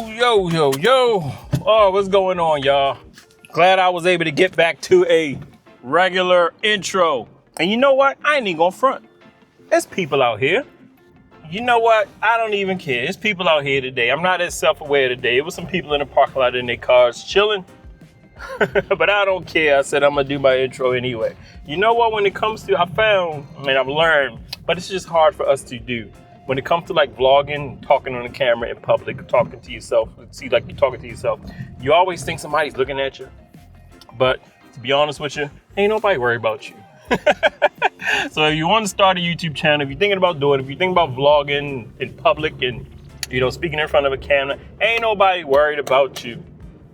Yo. Oh, what's going on, y'all? Glad I was able to get back to a regular intro. And you know what? I ain't even gonna front. There's people out here. You know what? I don't even care. There's people out here today. I'm not as self-aware today. It was some people in the parking lot in their cars chilling. But I don't care. I said I'm gonna do my intro anyway. You know what? When it comes to, I've learned, but it's just hard for us to do. When it comes to like vlogging, talking on the camera in public, talking to yourself, see like you're talking to yourself, you always think somebody's looking at you. But to be honest with you, ain't nobody worried about you. So if you want to start a YouTube channel, if you're thinking about doing it, if you're thinking about vlogging in public and, speaking in front of a camera, ain't nobody worried about you.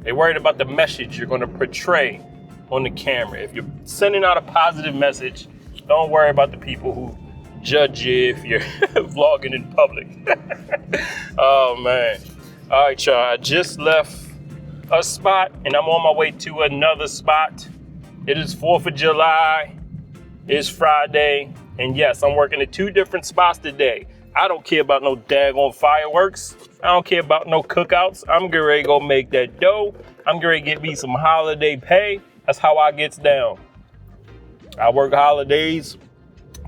They're worried about the message you're going to portray on the camera. If you're sending out a positive message, don't worry about the people who judge you if you're vlogging in public. Oh, man. All right, y'all. I just left a spot and I'm on my way to another spot. It is 4th of July. It's Friday. And yes, I'm working at 2 different spots today. I don't care about no daggone fireworks. I don't care about no cookouts. I'm getting ready to go make that dough. I'm getting ready to get me some holiday pay. That's how I gets down. I work holidays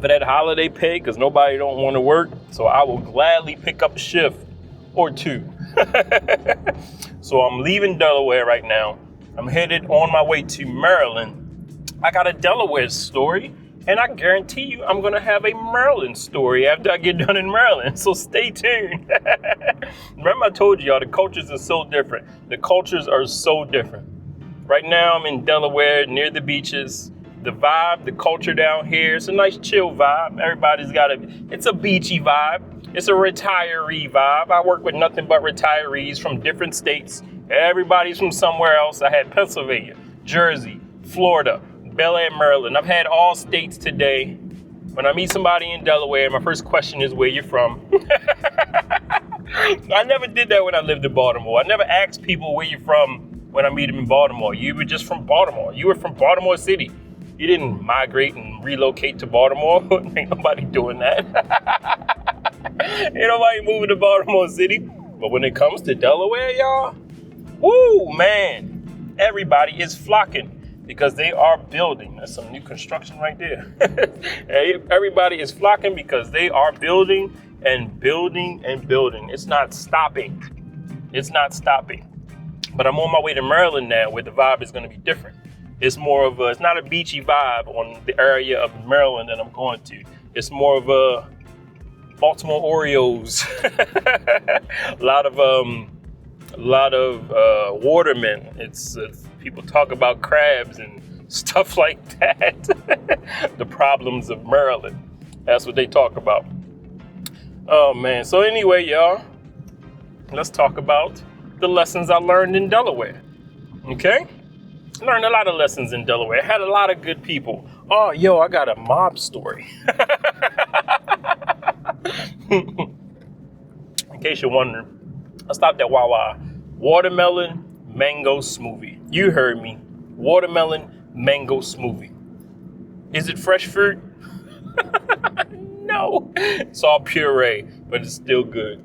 for that holiday pay because nobody don't want to work. So I will gladly pick up a shift or 2. So I'm leaving Delaware right now. I'm headed on my way to Maryland. I got a Delaware story. And I guarantee you, I'm going to have a Maryland story after I get done in Maryland. So stay tuned. Remember I told y'all the cultures are so different. The cultures are so different. Right now I'm in Delaware near the beaches. The vibe, the culture down here, it's a nice chill vibe. Everybody's got it's a beachy vibe. It's a retiree vibe. I work with nothing but retirees from different states. Everybody's from somewhere else. I had Pennsylvania, Jersey, Florida, Bel Air, Maryland. I've had all states today. When I meet somebody in Delaware, my first question is where you're from. I never did that when I lived in Baltimore. I never asked people where you're from when I meet them in Baltimore. You were just from Baltimore. You were from Baltimore City. You didn't migrate and relocate to Baltimore. Ain't nobody doing that. Ain't nobody moving to Baltimore City. But when it comes to Delaware, y'all, woo, man, everybody is flocking. Because they are building. That's some new construction right there. Everybody is flocking because they are building and building and building. It's not stopping. It's not stopping. But I'm on my way to Maryland now where the vibe is going to be different. It's more of it's not a beachy vibe on the area of Maryland that I'm going to. It's more of a Baltimore Orioles. a lot of watermen. It's people talk about crabs and stuff like that. The problems of Maryland. That's what they talk about. Oh man. So anyway, y'all, let's talk about the lessons I learned in Delaware. Okay? Learned a lot of lessons in Delaware. Had a lot of good people. Oh, yo, I got a mob story. In case you're wondering, I stopped at Wawa. Watermelon mango smoothie. You heard me. Watermelon mango smoothie. Is it fresh fruit? No. It's all puree, but it's still good.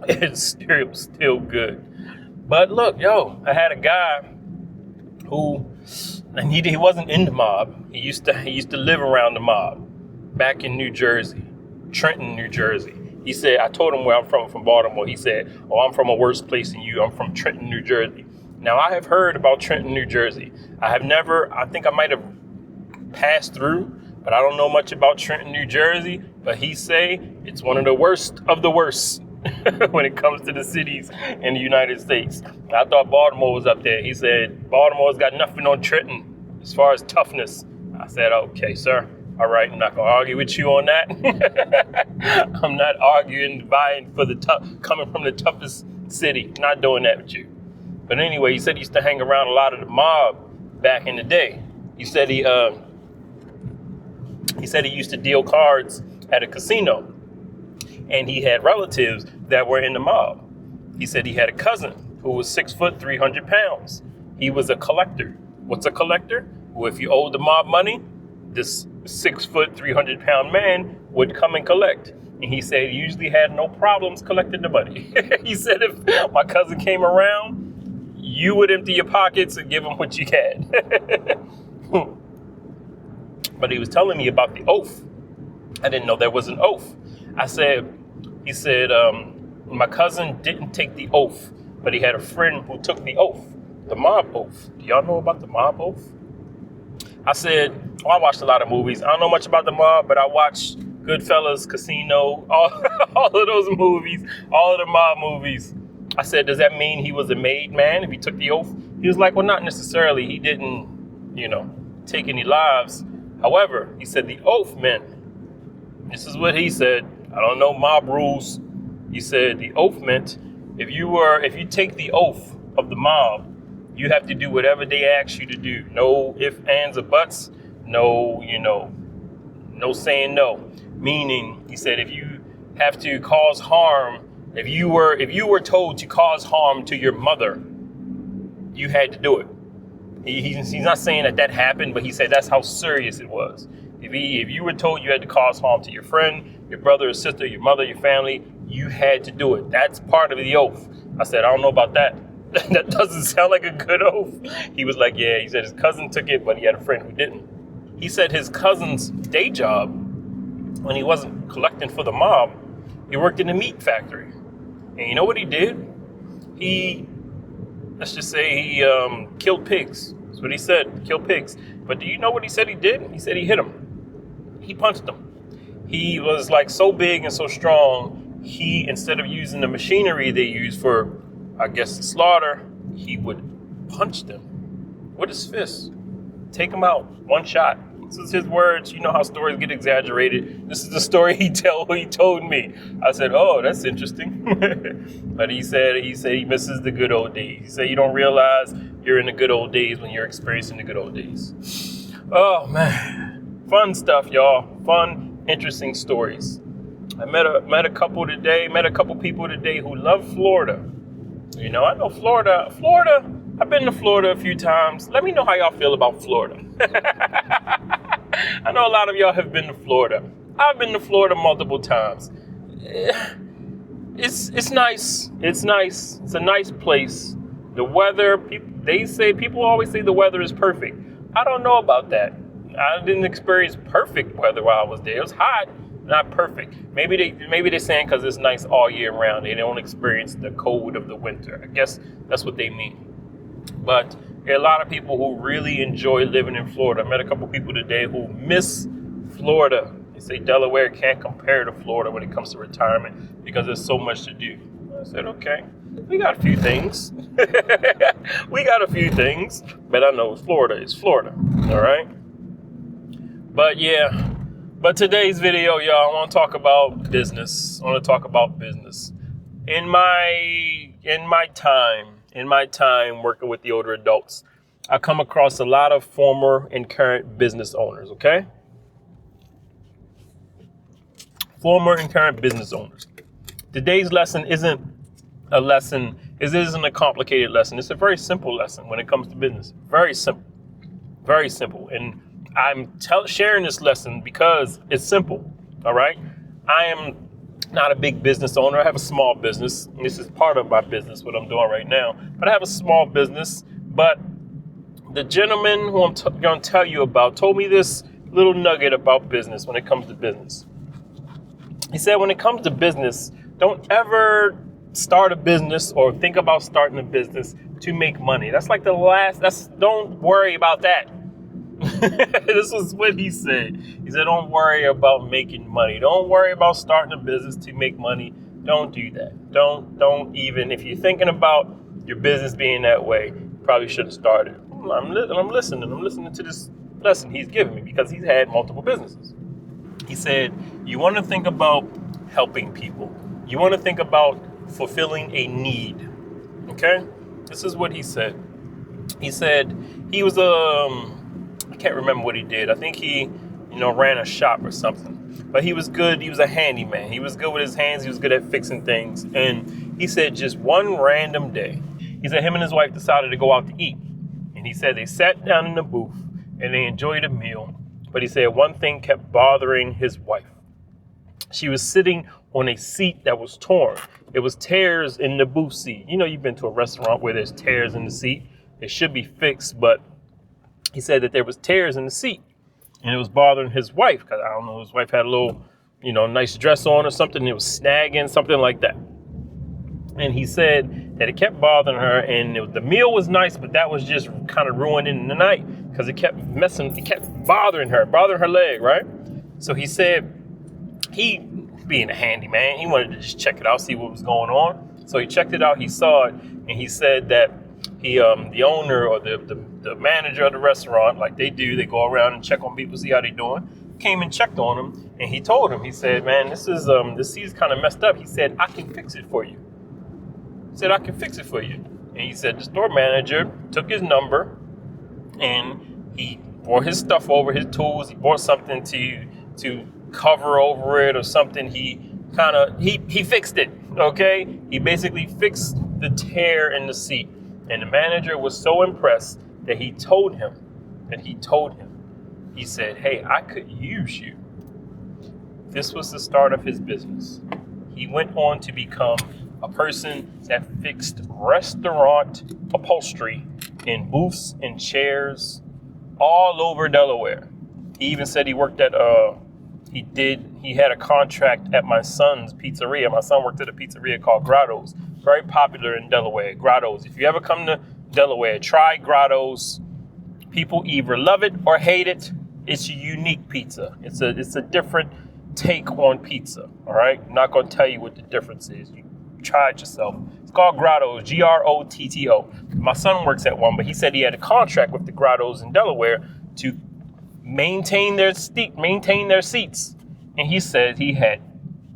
It's still good. But look, yo, I had a guy who, and he wasn't in the mob. He used to live around the mob back in New Jersey, Trenton, New Jersey. He said, I told him where I'm from Baltimore. He said, oh, I'm from a worse place than you. I'm from Trenton, New Jersey. Now, I have heard about Trenton, New Jersey. I think I might have passed through, but I don't know much about Trenton, New Jersey. But he say it's one of the worst of the worst when it comes to the cities in the United States. I thought Baltimore was up there. He said, Baltimore's got nothing on Trenton as far as toughness. I said, okay, sir. All right, I'm not going to argue with you on that. I'm not arguing, vying for coming from the toughest city. Not doing that with you. But anyway, he said he used to hang around a lot of the mob back in the day. He said he used to deal cards at a casino. And he had relatives that were in the mob. He said he had a cousin who was 6 foot, 300 pounds. He was a collector. What's a collector? Well, if you owed the mob money, this 6 foot, 300 pound man would come and collect. And he said he usually had no problems collecting the money. He said if my cousin came around, you would empty your pockets and give him what you had. But he was telling me about the oath. I didn't know there was an oath. He said, my cousin didn't take the oath, but he had a friend who took the oath, the mob oath. Do y'all know about the mob oath? I said, I watched a lot of movies. I don't know much about the mob, but I watched Goodfellas, Casino, all of those movies, all of the mob movies. I said, does that mean he was a made man if he took the oath? He was like, well, not necessarily. He didn't, take any lives. However, he said the oath meant, this is what he said. I don't know mob rules. He said the oath meant if you take the oath of the mob, you have to do whatever they ask you to do. No ifs, ands, or buts. No, no saying no. Meaning, he said, if you have to cause harm, if you were told to cause harm to your mother, you had to do it. He's not saying that happened, but he said that's how serious it was. If you were told you had to cause harm to your friend, your brother or sister, your mother, your family, you had to do it. That's part of the oath. I said, I don't know about that. That doesn't sound like a good oath. He was like, yeah, he said his cousin took it, but he had a friend who didn't. He said his cousin's day job, when he wasn't collecting for the mob, he worked in a meat factory. And you know what he did? Let's just say he killed pigs. That's what he said, killed pigs. But do you know what he said he did? He said he hit him. He punched him. He was like so big and so strong, he, instead of using the machinery they use for, I guess, the slaughter, he would punch them with his fist. Take them out, one shot. This is his words. You know how stories get exaggerated. This is the story he told me. I said, oh, that's interesting. But he said he misses the good old days. He said you don't realize you're in the good old days when you're experiencing the good old days. Oh, man. Fun stuff, y'all. Fun, interesting stories. I met a couple people today who love Florida. I know Florida. I've been to Florida a few times. Let me know how y'all feel about Florida. I know a lot of y'all have been to Florida. I've been to Florida multiple times. It's nice. It's nice. It's a nice place. The weather, people always say the weather is perfect. I don't know about that. I didn't experience perfect weather while I was there. It was hot, not perfect. Maybe they're saying because it's nice all year round. They don't experience the cold of the winter. I guess that's what they mean. But there are a lot of people who really enjoy living in Florida. I met a couple people today who miss Florida. They say Delaware can't compare to Florida when it comes to retirement because there's so much to do. I said, okay, we got a few things. But I know Florida is Florida, all right? But today's video, y'all, I want to talk about business. In my time working with the older adults, I come across a lot of former and current business owners, okay? Former and current business owners. Today's lesson isn't a lesson, it isn't a complicated lesson. It's a very simple lesson when it comes to business. Very simple. Very simple. And I'm sharing this lesson because it's simple, all right? I am not a big business owner. I have a small business. This is part of my business, what I'm doing right now. But I have a small business. But the gentleman who I'm going to tell you about told me this little nugget about business when it comes to business. He said when it comes to business, don't ever start a business or think about starting a business to make money. That's like don't worry about that. This was what he said. He said, don't worry about making money. Don't worry about starting a business to make money. Don't do that. Don't even, if you're thinking about your business being that way, you probably should have started. I'm listening to this lesson he's giving me because he's had multiple businesses. He said, you want to think about helping people. You want to think about fulfilling a need. Okay? This is what he said. He said he was I can't remember what he did. I think he, ran a shop or something. But he was good. He was a handyman. He was good with his hands. He was good at fixing things. And he said just one random day, he said him and his wife decided to go out to eat. And he said they sat down in the booth and they enjoyed a meal. But he said one thing kept bothering his wife. She was sitting on a seat that was torn. It was tears in the booth seat. You know, you've been to a restaurant where there's tears in the seat. It should be fixed, but he said that there was tears in the seat, and it was bothering his wife, because I don't know, his wife had a little, nice dress on or something. It was snagging, something like that. And he said that it kept bothering her, and the meal was nice, but that was just kind of ruining the night because it kept bothering her leg, right? So he said, he, being a handyman, he wanted to just check it out, see what was going on. So he checked it out, he saw it, and he said that the owner or the manager of the restaurant, like they do, they go around and check on people, see how they doing, came and checked on him, and he told him, he said, man, this seat's kind of messed up. He said, I can fix it for you. He said, I can fix it for you. And he said the store manager took his number, and he brought his stuff over, his tools, he brought something to cover over it or something. He fixed it, okay? He basically fixed the tear in the seat. And the manager was so impressed that he told him, he said, hey, I could use you. This was the start of his business. He went on to become a person that fixed restaurant upholstery in booths and chairs all over Delaware. He even said he worked at, he had a contract at my son's pizzeria. My son worked at a pizzeria called Grotto's. Very popular in Delaware, Grotto's. If you ever come to Delaware, try Grotto's. People either love it or hate it. It's a unique pizza. It's a different take on pizza, all right? I'm not going to tell you what the difference is. You try it yourself. It's called Grotto's, Grotto. My son works at one, but he said he had a contract with the Grotto's in Delaware to maintain their seats. And he said he had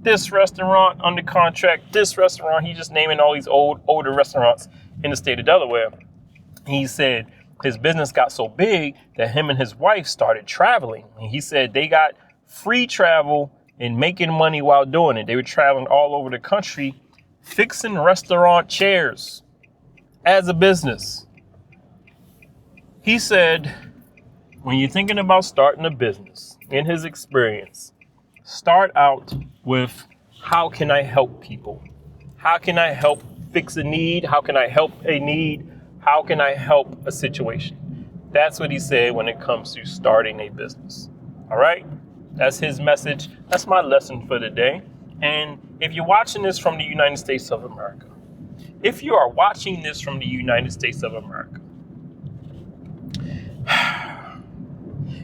this restaurant under contract, this restaurant. He's just naming all these older restaurants in the state of Delaware. He said his business got so big that him and his wife started traveling. And he said they got free travel and making money while doing it. They were traveling all over the country, fixing restaurant chairs as a business. He said, when you're thinking about starting a business, in his experience, start out with, how can I help people? How can I help fix a need? How can I help a need? How can I help a situation? That's what he said when it comes to starting a business. All right? That's his message. That's my lesson for the day. And if you're watching this from the United States of America,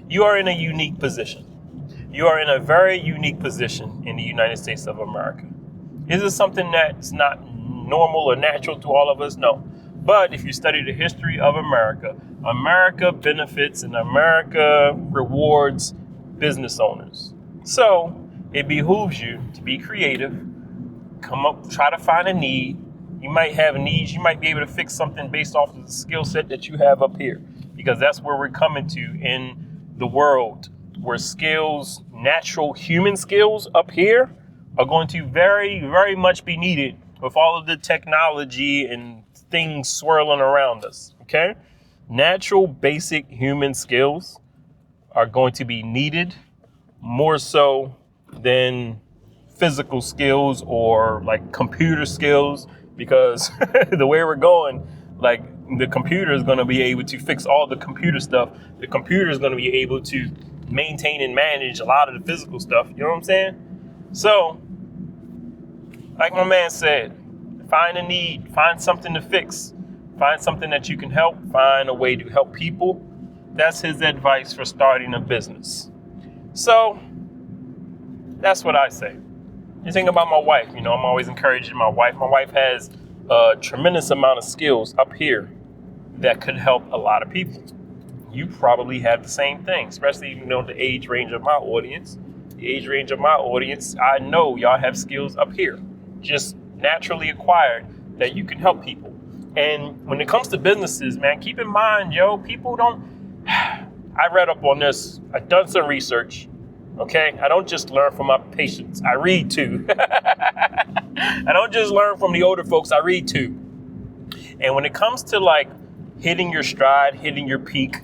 you are in a unique position. You are in a very unique position in the United States of America. Is it something that's not normal or natural to all of us? No. But if you study the history of America, America benefits and America rewards business owners. So it behooves you to be creative, come up, try to find a need. You might have needs. You might be able to fix something based off of the skill set that you have up here, because that's where we're coming to in the world, where skills, natural human skills up here are going to very, very much be needed with all of the technology and things swirling around us, okay? Natural, basic human skills are going to be needed more so than physical skills or like computer skills, because the way we're going, like the computer is going to be able to fix all the computer stuff. The computer is going to be able to maintain and manage a lot of the physical stuff. You know what I'm saying? So, like my man said, find a need, find something to fix, find something that you can help, find a way to help people. That's his advice for starting a business. So, that's what I say. You think about my wife, I'm always encouraging my wife. My wife has a tremendous amount of skills up here that could help a lot of people. You probably have the same thing, especially the age range of my audience. I know y'all have skills up here, just naturally acquired, that you can help people. And when it comes to businesses, man, keep in mind, people don't. I read up on this. I've done some research. Okay, I don't just learn from my patients. I read too. I don't just learn from the older folks. I read too. And when it comes to like hitting your stride, hitting your peak,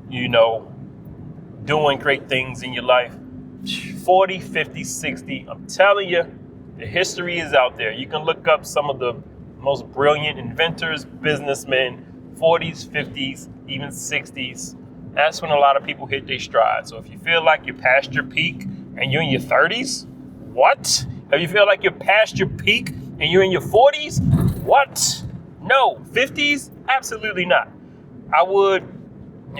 doing great things in your life, 40, 50, 60. I'm telling you, the history is out there. You can look up some of the most brilliant inventors, businessmen, 40s, 50s, even 60s. That's when a lot of people hit their stride. So if you feel like you're past your peak and you're in your 30s, what? If you feel like you're past your peak and you're in your 40s, what? No. 50s? Absolutely not. If I would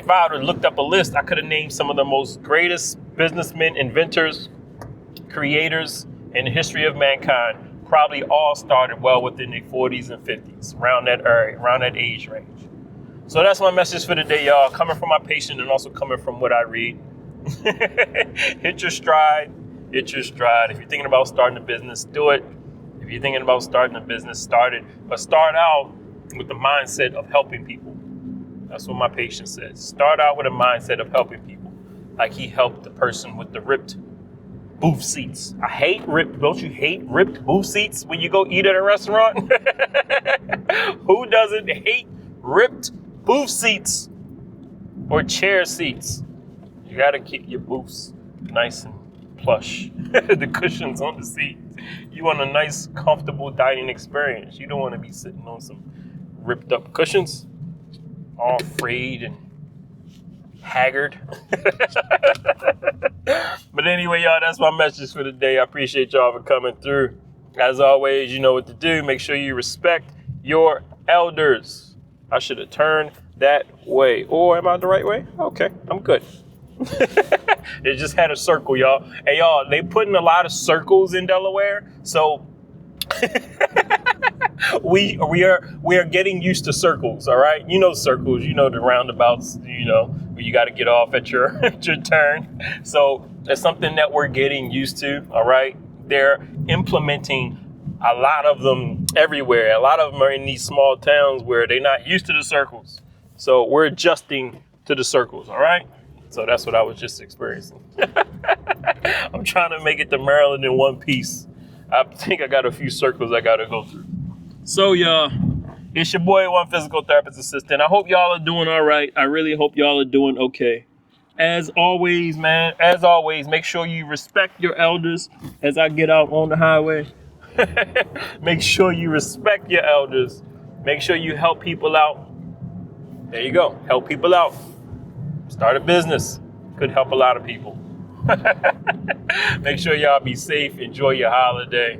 have looked up a list, I could have named some of the most greatest businessmen, inventors, creators in the history of mankind. Probably all started well within their 40s and 50s, around that area, around that age range. So that's my message for today, y'all. Coming from my patient and also coming from what I read. Hit your stride. Hit your stride. If you're thinking about starting a business, do it. If you're thinking about starting a business, start it. But start out with the mindset of helping people. That's what my patient said. Start out with a mindset of helping people. Like he helped the person with the ripped booth seats. I hate ripped. Don't you hate ripped booth seats when you go eat at a restaurant? Who doesn't hate ripped booth seats or chair seats? You got to keep your booths nice and plush. The cushions on the seat. You want a nice, comfortable dining experience. You don't want to be sitting on some ripped up cushions, all frayed and haggard. But anyway, y'all, that's my message for today. I appreciate y'all for coming through. As always, you know what to do. Make sure you respect your elders. I should have turned that way. Or am I the right way? Okay, I'm good. It just had a circle, y'all. Hey, y'all, they put in a lot of circles in Delaware. So we are getting used to circles, all right? You know circles, you know the roundabouts, you know, where you got to get off at your turn. So it's something that we're getting used to, all right? They're implementing a lot of them everywhere. A lot of them are in these small towns where they're not used to the circles. So we're adjusting to the circles, all right? So that's what I was just experiencing. I'm trying to make it to Maryland in one piece. I think I got a few circles I got to go through. So, y'all, it's your boy, One Physical Therapist Assistant. I hope y'all are doing all right. I really hope y'all are doing okay. As always, man, make sure you respect your elders as I get out on the highway. Make sure you respect your elders. Make sure you help people out. There you go. Help people out. Start a business. Could help a lot of people. Make sure y'all be safe. Enjoy your holiday.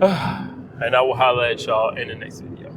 And I will holler at y'all in the next video.